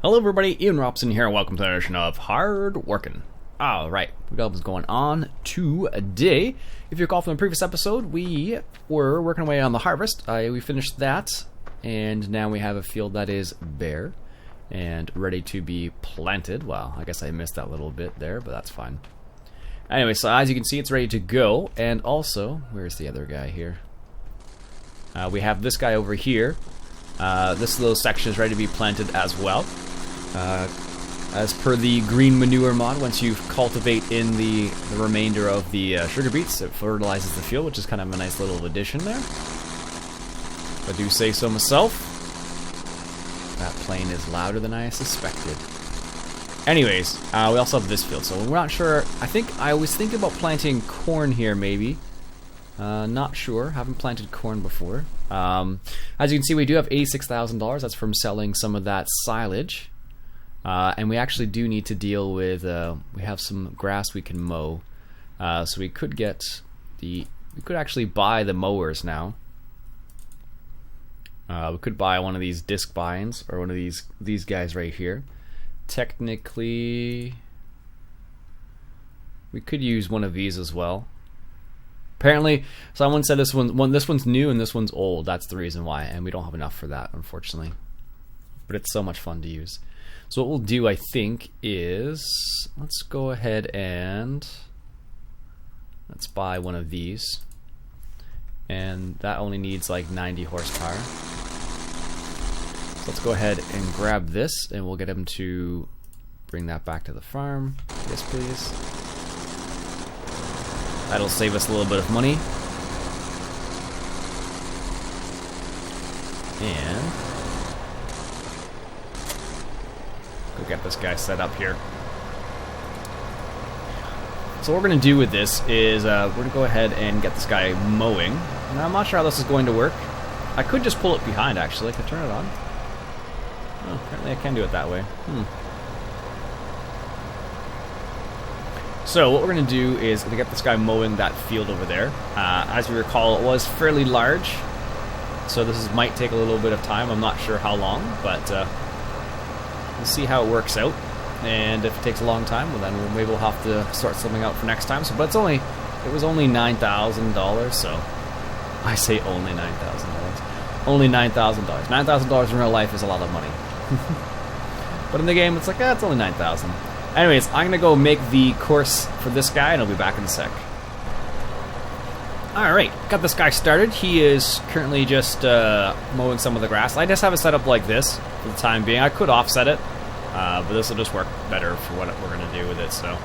Hello everybody, Iain Robson here, and welcome to another edition of Hard Working. Alright, we got what's going on today. If you recall from the previous episode, we were working away on the harvest. We finished that, and now we have a field that is bare and ready to be planted. Well, I guess I missed that little bit there, but that's fine. Anyway, so as you can see, it's ready to go, and also, where's the other guy here? We have this guy over here. This little section is ready to be planted as well. As per the green manure mod, once you cultivate in the remainder of the sugar beets, it fertilizes the field, which is kind of a nice little addition there. If I do say so myself. That plane is louder than I suspected. Anyways, we also have this field, so we're not sure. I was thinking about planting corn here, maybe. Not sure. Haven't planted corn before. As you can see, we do have $86,000. That's from selling some of that silage. And we actually do need to deal with, we have some grass we can mow. So we could actually buy the mowers now. We could buy one of these disc bines, or one of these guys right here. Technically, we could use one of these as well. Apparently, someone said this one's new and this one's old. That's the reason why, and we don't have enough for that, unfortunately. But it's so much fun to use. So what we'll do, I think, is let's go ahead and let's buy one of these, and that only needs like 90 horsepower. So let's go ahead and grab this, and we'll get him to bring that back to the farm. Yes, please. That'll save us a little bit of money. And go get this guy set up here. So what we're going to do with this is we're going to go ahead and get this guy mowing. Now, I'm not sure how this is going to work. I could just pull it behind, actually. I could turn it on. Oh, apparently I can do it that way. So what we're going to do is to get this guy mowing that field over there. As you recall, it was fairly large, so this might take a little bit of time. I'm not sure how long, but we'll see how it works out. And if it takes a long time, well then maybe we'll have to sort something out for next time. So, but it was only $9,000. So I say only $9,000. Only $9,000. $9,000 in real life is a lot of money. But in the game, it's like, it's only $9,000. Anyways, I'm gonna go make the course for this guy, and I'll be back in a sec. Alright, got this guy started. He is currently just mowing some of the grass. I just have it set up like this for the time being. I could offset it, but this will just work better for what we're gonna do with it, so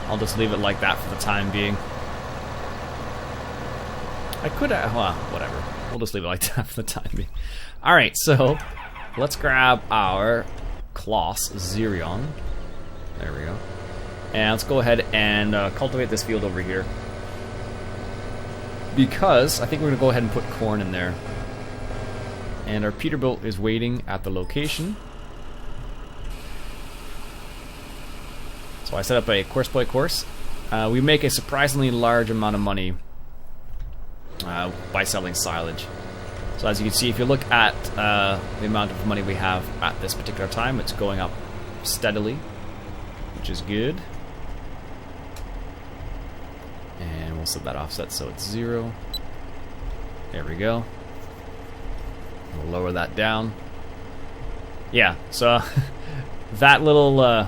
I'll just leave it like that for the time being. I could, well, whatever. We'll just leave it like that for the time being. Alright, so let's grab our Kloss Zerion. There we go. And let's go ahead and cultivate this field over here. Because I think we're going to go ahead and put corn in there. And our Peterbilt is waiting at the location. So I set up a course by course. We make a surprisingly large amount of money by selling silage. So as you can see, if you look at the amount of money we have at this particular time, it's going up steadily, which is good. And we'll set that offset so it's 0. There we go. We'll lower that down. Yeah, so that little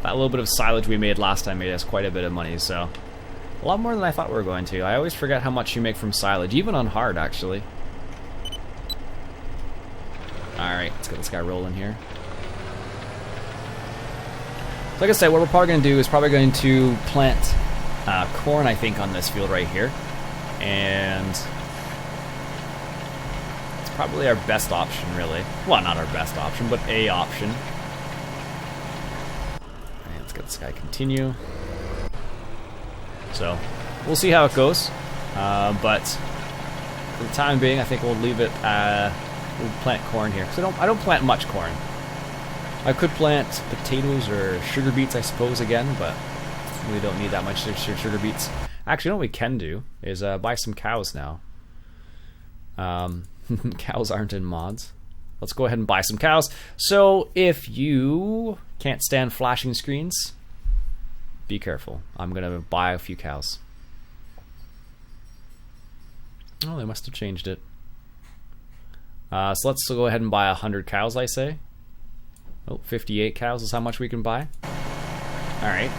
bit of silage we made last time made us quite a bit of money, so a lot more than I thought we were going to. I always forget how much you make from silage, even on hard, actually. Alright, let's get this guy rolling here. Like I said, what we're probably going to do is probably going to plant corn, I think, on this field right here. And it's probably our best option, really. Well, not our best option, but a option. And let's get this guy continue. So, we'll see how it goes. But for the time being, I think we'll leave it, we'll plant corn here. So I don't plant much corn. I could plant potatoes or sugar beets, I suppose, again, but we don't need that much sugar beets. Actually, what we can do is buy some cows now. Cows aren't in mods. let's go ahead and buy some cows. So if you can't stand flashing screens, be careful. I'm going to buy a few cows. Oh, they must have changed it. So let's go ahead and buy 100 cows, I say. Oh, 58 cows is how much we can buy. Alright.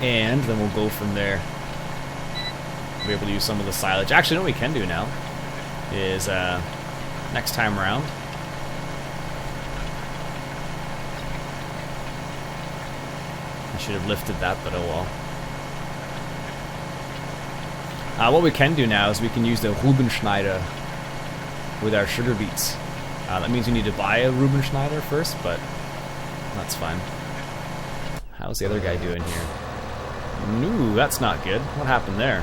And then we'll go from there. We'll be able to use some of the silage. Actually, what we can do now is next time around, I should have lifted that, but oh well. What we can do now is we can use the Rubenschneider with our sugar beets. That means we need to buy a Rubenschneider first, but that's fine. How's the other guy doing here? No, that's not good. What happened there?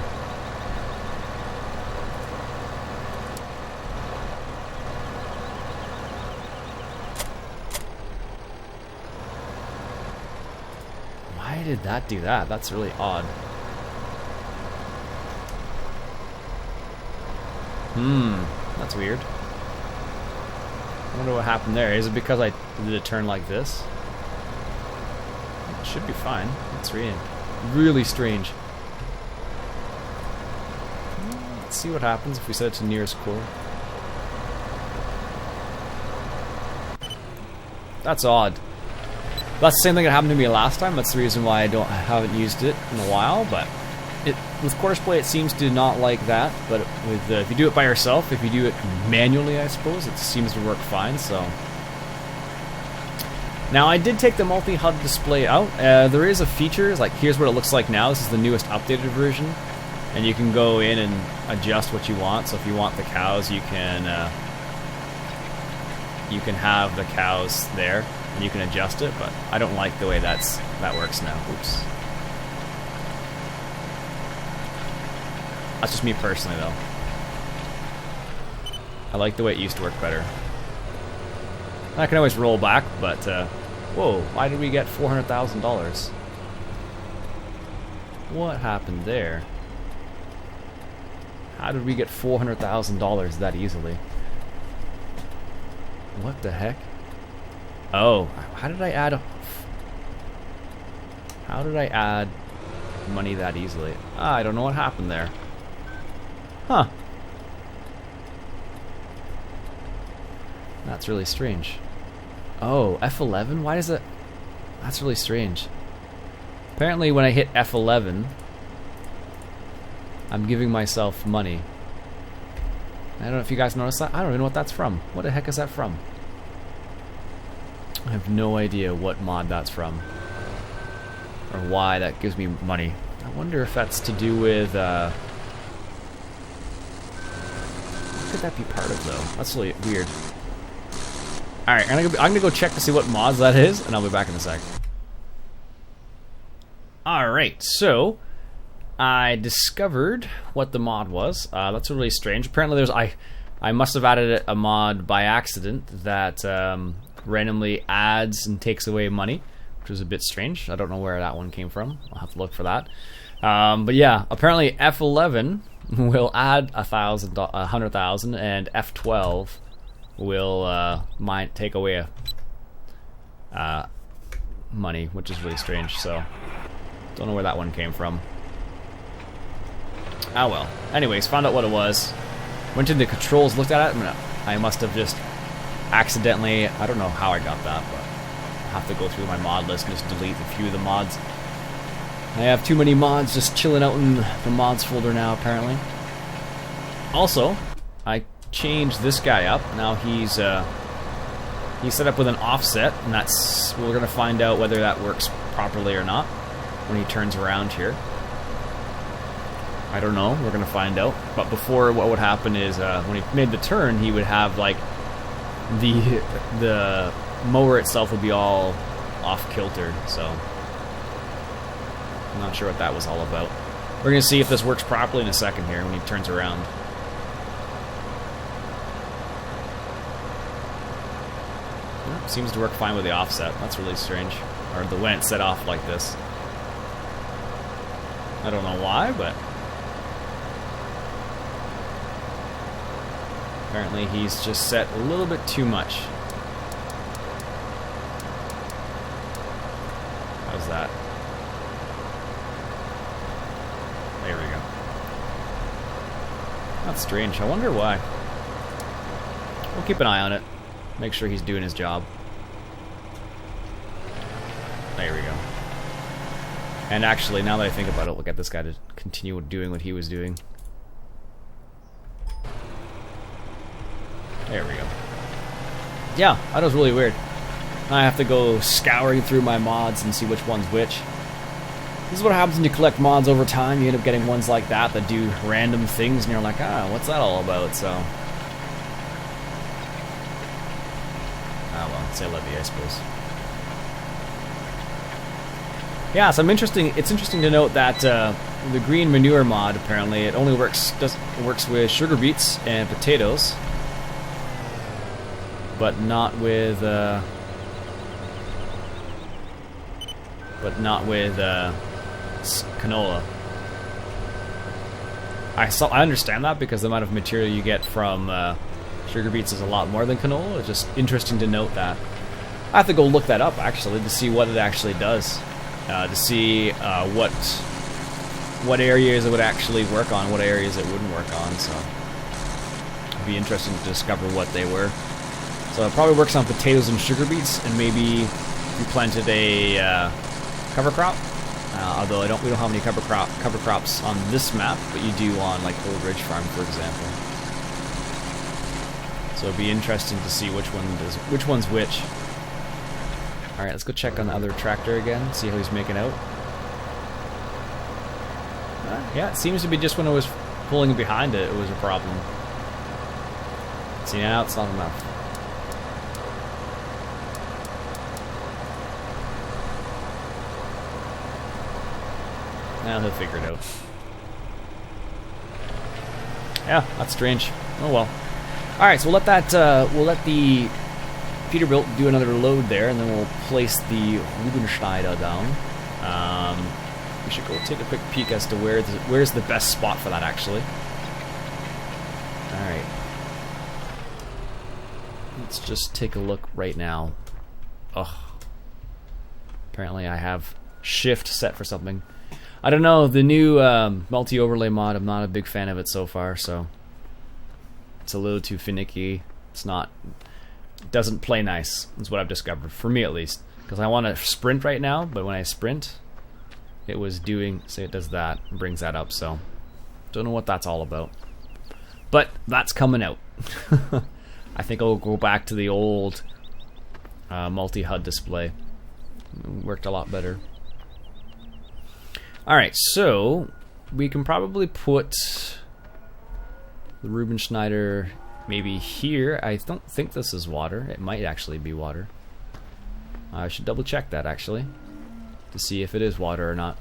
Why did that do that? That's really odd. That's weird. I wonder what happened there. Is it because I did a turn like this? It should be fine. That's really strange. Let's see what happens if we set it to nearest core. That's odd. That's the same thing that happened to me last time. That's the reason why I haven't used it in a while. But with courseplay, it seems to not like that. But with if you do it by yourself, if you do it manually, I suppose it seems to work fine. So now I did take the multi-HUD display out. There is a feature like here's what it looks like now. This is the newest updated version, and you can go in and adjust what you want. So if you want the cows, you can have the cows there. And you can adjust it, but I don't like the way that works now. Oops. That's just me personally, though. I like the way it used to work better. I can always roll back, but whoa! Why did we get $400,000? What happened there? How did we get $400,000 that easily? What the heck? Oh, how did I add money that easily? I don't know what happened there. Huh. That's really strange. Oh, F11? Why does it... That's really strange. Apparently when I hit F11, I'm giving myself money. I don't know if you guys noticed that. I don't even know what that's from. What the heck is that from? I have no idea what mod that's from, or why that gives me money. I wonder if that's to do with, what could that be part of, though? That's really weird. Alright, I'm gonna go check to see what mods that is, and I'll be back in a sec. Alright, so, I discovered what the mod was. That's really strange. Apparently I must have added a mod by accident that, randomly adds and takes away money, which was a bit strange. I don't know where that one came from. I'll have to look for that. But yeah, apparently F11 will add 100,000, and F12 will take away money, which is really strange. So don't know where that one came from. Ah well. Anyways, found out what it was. Went into the controls, looked at it, and I must have just accidentally, I don't know how I got that, but I'll have to go through my mod list and just delete a few of the mods. I have too many mods just chilling out in the mods folder now, apparently. Also, I changed this guy up. Now he's set up with an offset, and we're gonna find out whether that works properly or not when he turns around here. I don't know, we're gonna find out. But before, what would happen is when he made the turn, he would have like the mower itself would be all off kilter, so I'm not sure what that was all about. We're gonna see if this works properly in a second here when he turns around. Well, seems to work fine with the offset. That's really strange. Or when it's set off like this. I don't know why, but Apparently he's just set a little bit too much. How's that? There we go. That's strange. I wonder why. We'll keep an eye on it. Make sure he's doing his job. There we go. And actually, now that I think about it, we'll get this guy to continue doing what he was doing. There we go. Yeah, that was really weird. Now I have to go scouring through my mods and see which one's which. This is what happens when you collect mods over time. You end up getting ones like that that do random things, and you're like, ah, what's that all about? So, well, say levy, I suppose. Yeah, so it's interesting to note that the green manure mod, apparently, it only works with sugar beets and potatoes, but not with canola. I understand that because the amount of material you get from sugar beets is a lot more than canola. It's just interesting to note that. I have to go look that up actually to see what it actually does, to see what areas it would actually work on, what areas it wouldn't work on. So it'd be interesting to discover what they were. So it probably works on potatoes and sugar beets, and maybe if you planted a cover crop. Although we don't have any cover crops on this map, but you do on like Old Ridge Farm, for example. So it'd be interesting to see which one's which. All right, let's go check on the other tractor again, see how he's making out. Yeah, it seems to be just when I was pulling behind it, it was a problem. See, now it's not enough. Now he'll figure it out. Yeah, that's strange. Oh well. All right, so we'll let the Peterbilt do another load there, and then we'll place the Rubenschneider down. We should go take a quick peek as to where's the best spot for that, actually. All right. Let's just take a look right now. Ugh. Apparently I have shift set for something. I don't know, the new multi-overlay mod, I'm not a big fan of it so far, so it's a little too finicky. It doesn't play nice, is what I've discovered, for me at least. Because I want to sprint right now, but when I sprint, it was doing, say it does that, and brings that up, so don't know what that's all about. But that's coming out. I think I'll go back to the old multi-HUD display. It worked a lot better. Alright, so we can probably put the Rubenschneider maybe here. I don't think this is water. It might actually be water. I should double check that actually to see if it is water or not.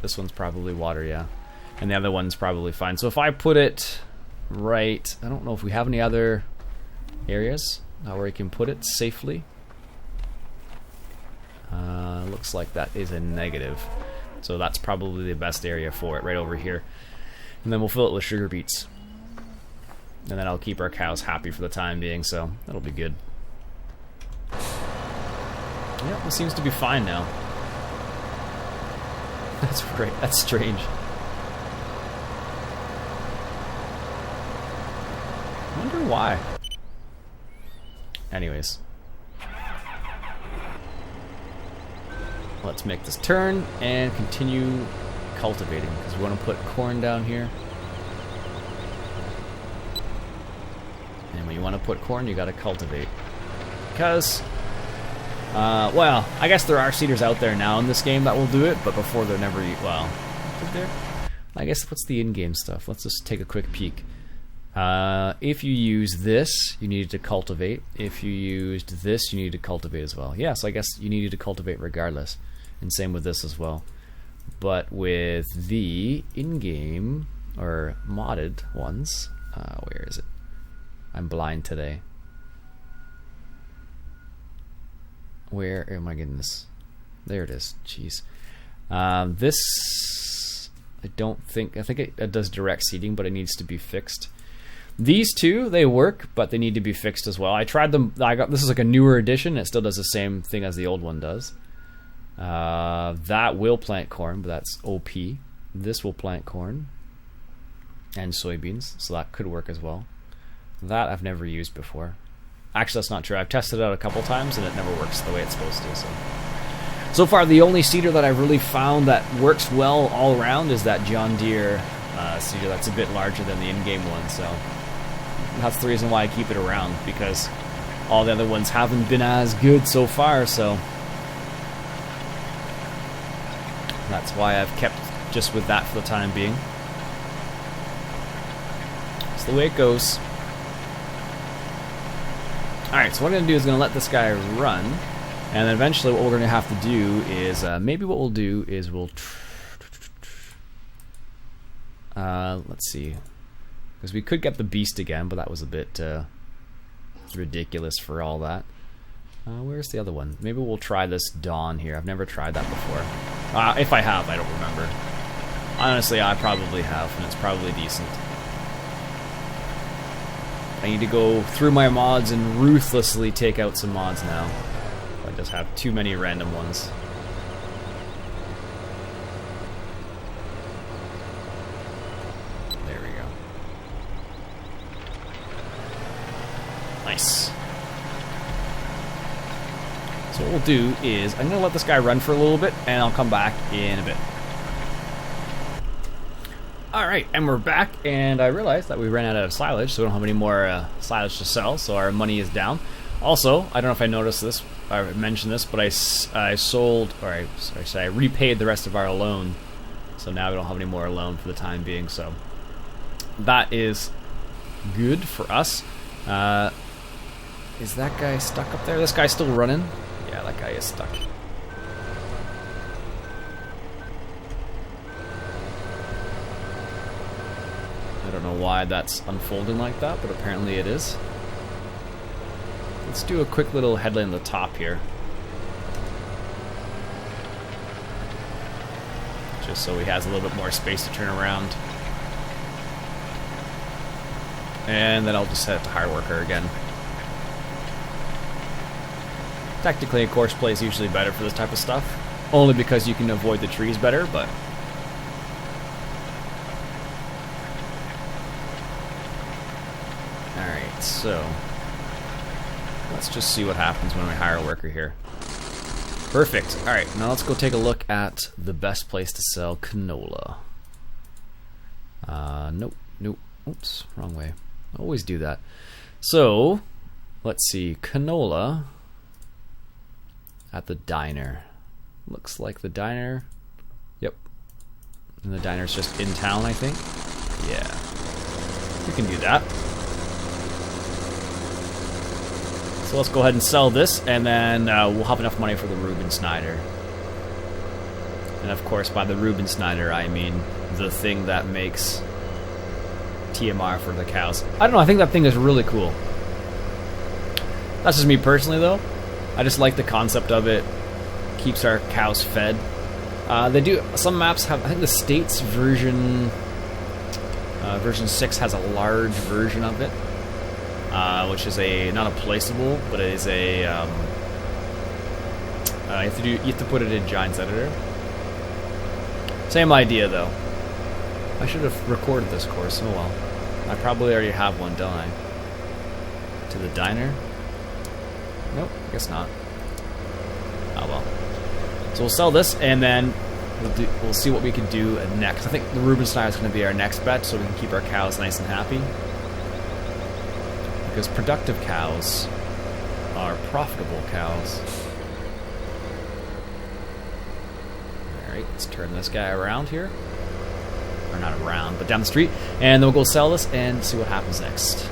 This one's probably water, yeah. And the other one's probably fine. So if I put it right, I don't know if we have any other areas where I can put it safely. Looks like that is a negative. So that's probably the best area for it, right over here. And then we'll fill it with sugar beets. And then I'll keep our cows happy for the time being, so that'll be good. Yeah, it seems to be fine now. That's great. That's strange. I wonder why. Anyways. Let's make this turn and continue cultivating, because we want to put corn down here. And when you want to put corn, you got to cultivate. Because, well, I guess there are seeders out there now in this game that will do it, but before they're never, well, there. I guess what's the in-game stuff? Let's just take a quick peek. If you use this, you needed to cultivate. If you used this, you needed to cultivate as well. Yeah, so I guess you needed to cultivate regardless. And same with this as well. But with the in-game, or modded ones, where is it? I'm blind today. Where, oh my goodness. There it is, jeez. This I think it does direct seeding, but it needs to be fixed. These two, they work, but they need to be fixed as well. I tried them. This is like a newer edition. It still does the same thing as the old one does. That will plant corn, but that's OP. This will plant corn and soybeans, so that could work as well. That I've never used before. Actually, that's not true. I've tested it out a couple times, and it never works the way it's supposed to. So far, the only seeder that I've really found that works well all around is that John Deere seeder that's a bit larger than the in-game one, so that's the reason why I keep it around, because all the other ones haven't been as good so far, so that's why I've kept just with that for the time being. It's the way it goes. Alright, so what I'm going to do is going to let this guy run, and then eventually what we're going to have to do is, maybe what we'll do is let's see, because we could get the beast again, but that was a bit ridiculous for all that. Where's the other one? Maybe we'll try this Dawn here. I've never tried that before. If I have, I don't remember. Honestly, I probably have, and it's probably decent. I need to go through my mods and ruthlessly take out some mods now. I just have too many random ones. There we go. Nice. So what we'll do is, I'm going to let this guy run for a little bit, and I'll come back in a bit. Alright, and we're back, and I realized that we ran out of silage, so we don't have any more silage to sell, so our money is down. Also, I don't know if I noticed this, I mentioned this, but I sold, or I repaid the rest of our loan, so now we don't have any more loan for the time being, so that is good for us. Is that guy stuck up there? This guy's still running? Yeah, that guy is stuck. I don't know why that's unfolding like that, but apparently it is. Let's do a quick little headland on the top here. Just so he has a little bit more space to turn around. And then I'll just set it to Hard Worker again. Technically, a course play is usually better for this type of stuff. Only because you can avoid the trees better, but... Alright, so... let's just see what happens when we hire a worker here. Perfect. Alright, now let's go take a look at the best place to sell canola. Nope. Oops, wrong way. I always do that. So, let's see. Canola at the diner. Looks like the diner. Yep. And the diner's just in town, I think. Yeah. We can do that. So let's go ahead and sell this, and then we'll have enough money for the Reuben Snyder. And of course, by the Reuben Snyder, I mean the thing that makes TMR for the cows. I don't know, I think that thing is really cool. That's just me personally, though. I just like the concept of it. Keeps our cows fed. They do, some maps have, I think the States version 6 has a large version of it. Which is not a placeable, but it is a, you have to put it in Giants Editor. Same idea, though. I should have recorded this course, oh well. I probably already have one, don't I? To the diner? Nope, I guess not. Oh well. So we'll sell this, and then we'll see what we can do next. I think the Reuben Snyder is going to be our next bet, so we can keep our cows nice and happy. Because productive cows are profitable cows. Alright, let's turn this guy around here. Or not around, but down the street. And then we'll go sell this and see what happens next.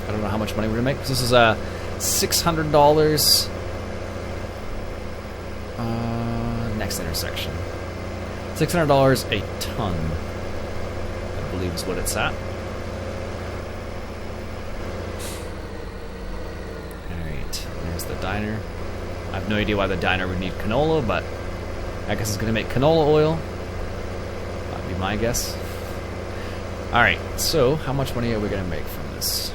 I don't know how much money we're going to make. This is $600 next intersection. $600 a ton, I believe is what it's at. There's the diner. I have no idea why the diner would need canola, but I guess it's going to make canola oil. my guess. Alright, so how much money are we going to make from this?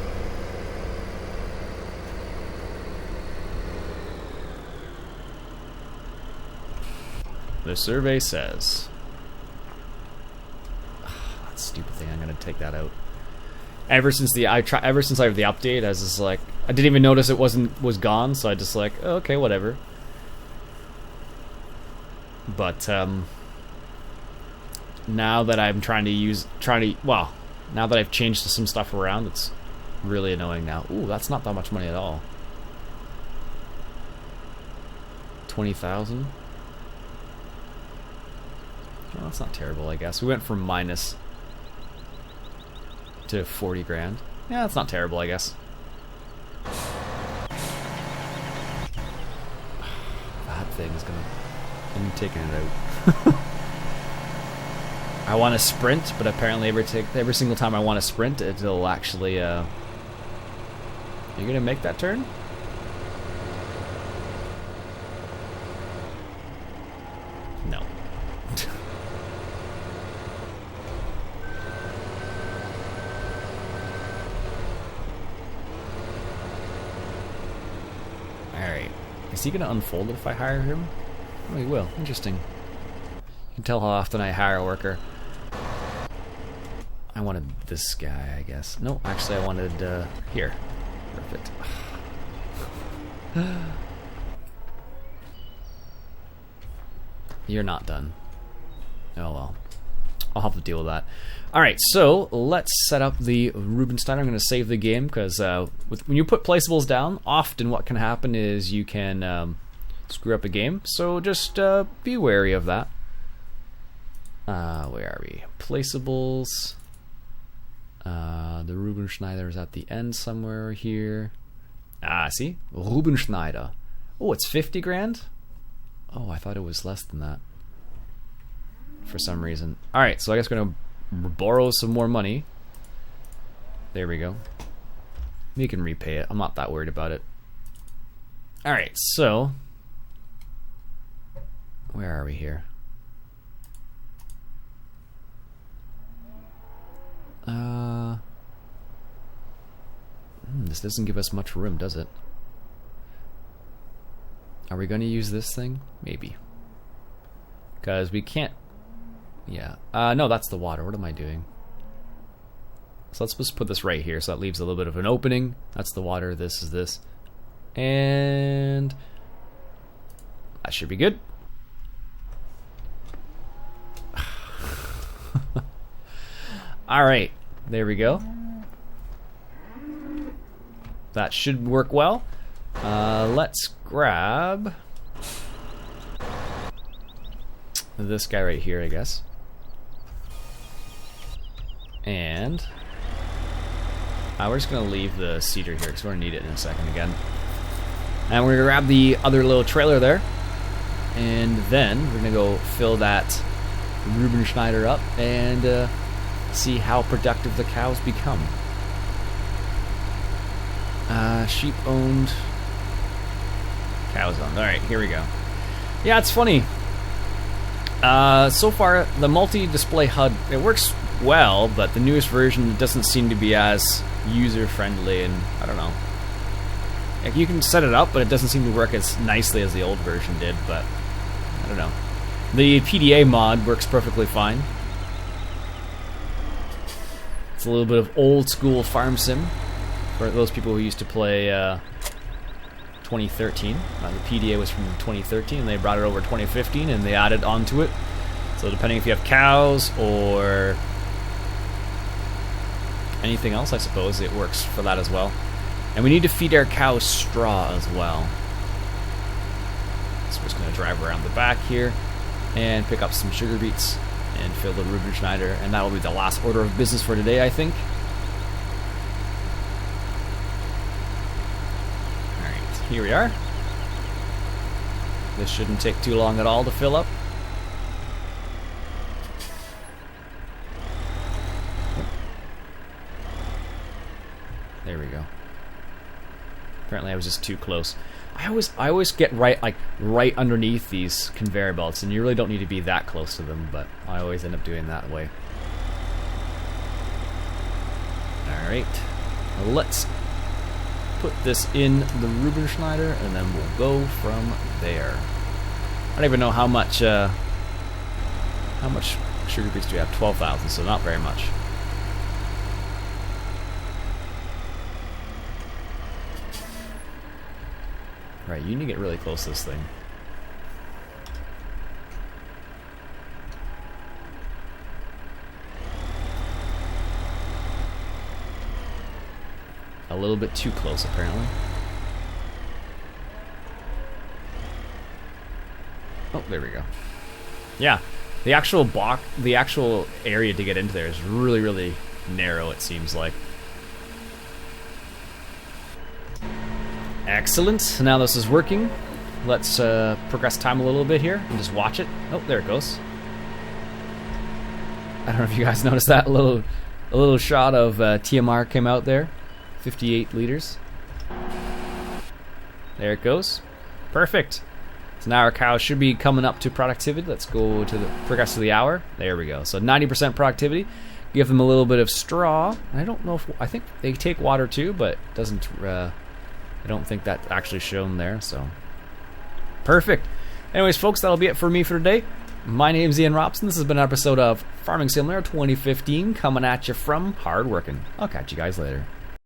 The survey says... that stupid thing, I'm going to take that out. Ever since I have the update, I was just like... I didn't even notice it was gone, so I just like, oh, okay, whatever. But, now that I'm now that I've changed some stuff around, it's really annoying now. Ooh, that's not that much money at all. 20,000? Well, that's not terrible, I guess. We went from minus to 40 grand. Yeah, that's not terrible, I guess. That thing is gonna... I'm taking it out. I want to sprint, but apparently every single time I want to sprint, it'll actually... Are you gonna make that turn? No. Alright. Is he gonna unfold it if I hire him? Oh, he will. Interesting. You can tell how often I hire a worker. I wanted this guy, I guess. No, actually I wanted, here. Perfect. You're not done. Oh well. I'll have to deal with that. Alright, so let's set up the Rubensteiner. I'm going to save the game because when you put placeables down, often what can happen is you can screw up a game. So just be wary of that. Where are we? Placeables. The Rubenschneider is at the end somewhere here. Ah, see? Rubenschneider. Oh, it's 50 grand? Oh, I thought it was less than that. For some reason. Alright, so I guess we're going to borrow some more money. There we go. We can repay it. I'm not that worried about it. Alright, so... where are we here? This doesn't give us much room, does it? Are we going to use this thing? Maybe. Because we can't... yeah. No, that's the water. What am I doing? So let's just put this right here, so that leaves a little bit of an opening. That's the water. This is this. And... that should be good. Alright. There we go. That should work well. Let's grab this guy right here, I guess. And we're just going to leave the cedar here because we're going to need it in a second again. And we're going to grab the other little trailer there. And then we're going to go fill that Rubenschneider up and see how productive the cows become. Sheep owned, cows owned. Alright, here we go. Yeah, it's funny. So far, the multi-display HUD, it works well, but the newest version doesn't seem to be as user-friendly, and I don't know. Like, you can set it up, but it doesn't seem to work as nicely as the old version did, but I don't know. The PDA mod works perfectly fine. It's a little bit of old-school farm sim. For those people who used to play 2013. The PDA was from 2013, and they brought it over 2015, and they added onto it. So depending if you have cows or anything else, I suppose, it works for that as well. And we need to feed our cows straw as well. So we're just going to drive around the back here and pick up some sugar beets and fill the Rubenschneider, and that will be the last order of business for today, I think. Here we are. This shouldn't take too long at all to fill up. There we go. Apparently I was just too close. I always get right underneath these conveyor belts, and you really don't need to be that close to them, but I always end up doing that way. Alright, let's put this in the Ruben Schneider, and then we'll go from there. I don't even know how much sugar beets do we have? 12,000, so not very much. Right, you need to get really close to this thing. A little bit too close, apparently. Oh, there we go. Yeah, the actual area to get into there is really, really narrow, it seems like. Excellent. Now this is working. Let's progress time a little bit here and just watch it. Oh, there it goes. I don't know if you guys noticed that. A little shot of TMR came out there. 58 liters. There it goes. Perfect. So now our cows should be coming up to productivity. Let's go to the progress to the hour. There we go. So 90% productivity. Give them a little bit of straw. I don't know if I think they take water too, but it doesn't. I don't think that's actually shown there. So perfect. Anyways, folks, that'll be it for me for today. My name's Iain Robson. This has been an episode of Farming Simulator 2015, coming at you from Hard Working. I'll catch you guys later.